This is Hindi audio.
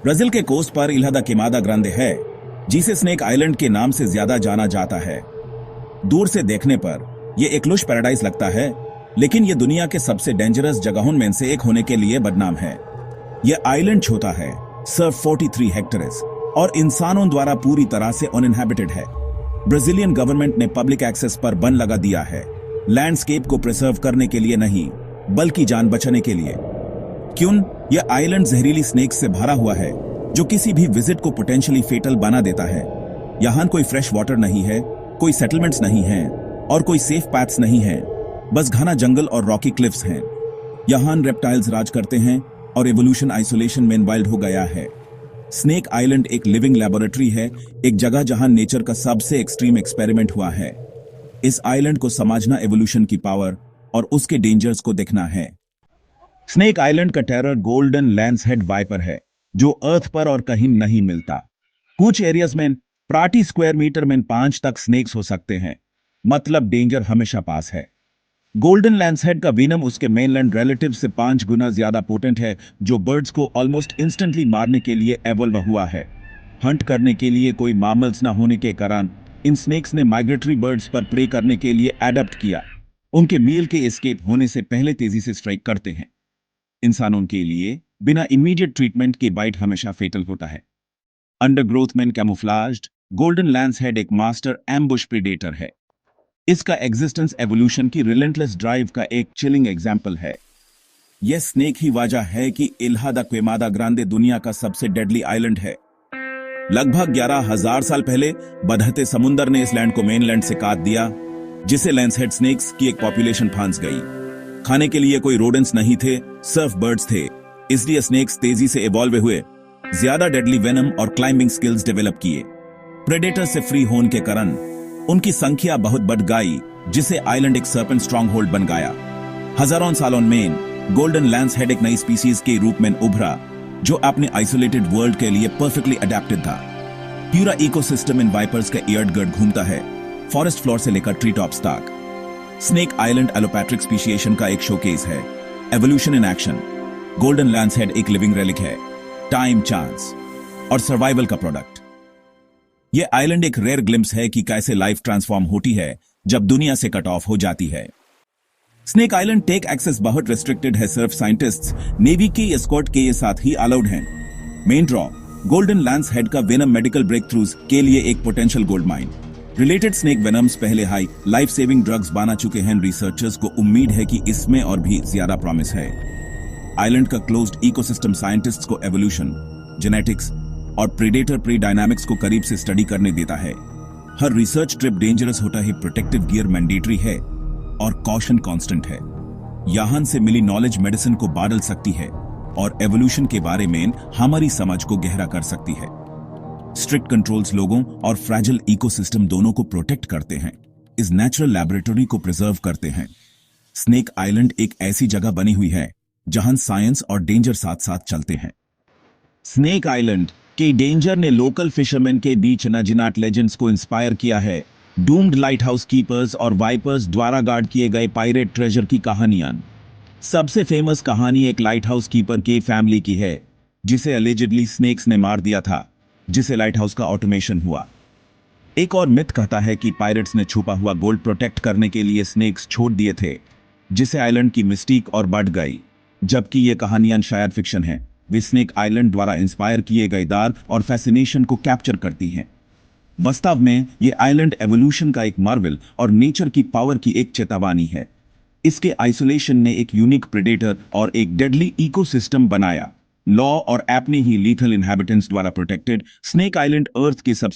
ब्राजील के कोस्ट पर इल्हा दा क्विमादा ग्रांडे है, जिसे स्नेक आइलैंड के नाम से ज्यादा जाना जाता है। दूर से देखने पर यह एक लुश पैराडाइज लगता है, लेकिन यह दुनिया के सबसे डेंजरस जगहों में से एक होने के लिए बदनाम है। यह आइलैंड छोटा है, सिर्फ 43 हेक्टेयर्स, और इंसानों द्वारा पूरी तरह से अनइनहैबिटेड है। ब्राजीलियन गवर्नमेंट ने पब्लिक एक्सेस पर बन लगा दिया है, लैंडस्केप को प्रिजर्व करने के लिए नहीं, बल्कि जान बचाने के लिए। क्यों? यह आइलैंड जहरीली स्नेक्स से भरा हुआ है, जो किसी भी विजिट को पोटेंशियली फेटल बना देता है। यहां कोई फ्रेश वाटर नहीं है, कोई सेटलमेंट्स नहीं है, और कोई सेफ पैथ्स नहीं है, बस घना जंगल और रॉकी क्लिफ्स हैं। यहां रेप्टाइल्स राज करते हैं और एवोल्यूशन आइसोलेशन में इन्वॉल्व हो गया है। स्नेक आइलैंड एक लिविंग लैबोरेटरी है, एक जगह जहां नेचर का सबसे एक्सट्रीम एक्सपेरिमेंट हुआ है। इस आइलैंड को समझना एवोल्यूशन की पावर और उसके डेंजर्स को देखना है। स्नेक आइलैंड का टेरर गोल्डन लैंसहेड वाइपर है, जो अर्थ पर और कहीं नहीं मिलता। कुछ एरियाज में प्रति स्क्वायर मीटर में 5 तक स्नेक्स हो सकते हैं, मतलब डेंजर हमेशा पास है। गोल्डन लैंसहेड का वीनम उसके मेनलैंड रिलेटिव से 5 गुना ज्यादा पोटेंट है, जो बर्ड्स को ऑलमोस्ट इंस्टेंटली मारने के लिए एवॉल्व हुआ है। हंट करने के लिए कोई मामल्स न होने के कारण इन स्नेक्स ने माइग्रेटरी बर्ड्स पर प्रे करने के लिए एडप्ट किया। उनके मील के एस्केप होने से पहले तेजी से स्ट्राइक करते हैं। इंसानों के लिए बिना इमीडिएट ट्रीटमेंट के बाइट हमेशा फेटल होता है। अंडरग्रोथ में कैमोफ्लाज्ड, गोल्डन लैंसहेड एक मास्टर एम्बुश प्रेडेटर है। इसका एग्जिस्टेंस एवोल्यूशन की रिलेंटलेस ड्राइव का एक चिलिंग एग्जाम्पल है। यह स्नेक ही वजह है कि इल्हा दा क्विमादा ग्रांडे दुनिया का सबसे डेडली आइलैंड है। लगभग 11,000 साल पहले बदहते समुंदर ने इस लैंड को मेनलैंड से काट दिया, जिसे लैंसहेड स्नेक्स की एक पॉपुलेशन फांस गई। खाने के लिए कोई रोडेंट्स नहीं थे, सिर्फ बर्ड्स थे, इसलिए स्नेक्स तेजी से इवॉल्व हुए, ज्यादा डेडली वेनम और क्लाइंबिंग स्किल्स डेवलप किए। प्रेडेटर से फ्री होने के कारण उनकी संख्या बहुत बढ़ गई, जिसे आइलैंड एक सर्पेंट स्ट्रॉन्ग होल्ड बन गया। हजारों सालों में गोल्डन लैंसहेड एक नई स्पीसीज के रूप में उभरा, जो अपने आइसोलेटेड वर्ल्ड के लिए परफेक्टली अडेप्टेड था। पूरा इकोसिस्टम इन वाइपर्स का ईयर्ड गर्ड घूमता है, फॉरेस्ट फ्लोर से लेकर ट्री टॉप्स तक। स्नेक आइलैंड एलोपैट्रिक स्पीशिएशन का एक शोकेस है, एवोल्यूशन इन एक्शन। गोल्डन लैंसहेड एक लिविंग रेलिक है, टाइम, चांस और सर्वाइवल का प्रोडक्ट। यह आइलैंड एक रेयर ग्लिम्स है कि कैसे लाइफ ट्रांसफॉर्म होती है जब दुनिया से कट ऑफ हो जाती है। स्नेक आइलैंड टेक एक्सेस बहुत रिस्ट्रिक्टेड है, सिर्फ साइंटिस्ट्स, नेवी के एस्कॉर्ट के साथ ही अलाउड हैं। मेन ड्रॉ, गोल्डन लैंसहेड का वेनम मेडिकल ब्रेक थ्रूज के लिए एक potential gold mine. Related snake venoms पहले हाई लाइफ सेविंग ड्रग्स बना चुके हैं। रिसर्चर्स को उम्मीद है कि इसमें और भी ज्यादा प्रॉमिस है। आइलैंड का क्लोज्ड इकोसिस्टम साइंटिस्ट्स को एवोल्यूशन, जेनेटिक्स और प्रेडेटर प्रे डायनामिक्स को करीब से स्टडी करने देता है। हर रिसर्च ट्रिप डेंजरस होता है, प्रोटेक्टिव गियर मैंडेटरी है और कॉशन कांस्टेंट है। यहां से मिली नॉलेज मेडिसिन को बदल सकती है और एवोल्यूशन के बारे में हमारी समझ को गहरा कर सकती है। स्ट्रिक्ट कंट्रोल्स लोगों और फ्रैजिल इकोसिस्टम दोनों को प्रोटेक्ट करते हैं, इस नेचुरल लैबोरेटरी को प्रिजर्व करते हैं। स्नेक आइलैंड एक ऐसी जगह बनी हुई है जहां साइंस और डेंजर साथ साथ चलते हैं। स्नेक आइलैंड के डेंजर ने लोकल फिशरमैन के बीच नजिनाट लेजेंड्स को इंस्पायर किया है। डूम्ड लाइट हाउस कीपर्स और वाइपर्स द्वारा गार्ड किए गए पायरेट ट्रेजर की कहानियां। सबसे फेमस कहानी एक लाइट हाउस कीपर के फैमिली की है, जिसे अलेजिडली स्नेक्स ने मार दिया था, जिसे लाइट हाउस का ऑटोमेशन हुआ। एक और मिथ कहता है कि पायरेट्स ने छुपा हुआ गोल्ड प्रोटेक्ट करने के लिए स्नेक्स छोड़ दिए थे, जिसे आइलैंड की मिस्टीक और बढ़ गई। जबकि ये कहानियां शायद फिक्शन हैं, वे स्नेक आइलैंड द्वारा इंस्पायर किए गए दार और फैसिनेशन को कैप्चर करती हैं। वास्तव में ये आइलैंड एवोल्यूशन का एक मार्वल और नेचर की पावर की एक चेतावनी है। इसके आइसोलेशन ने एक यूनिक प्रेडेटर और एक डेडली इकोसिस्टम बनाया। लॉ और अपने ही लीथल इनहैबिटेंट्स द्वारा प्रोटेक्टेड, स्नेक आइलैंड अर्थ के सबसे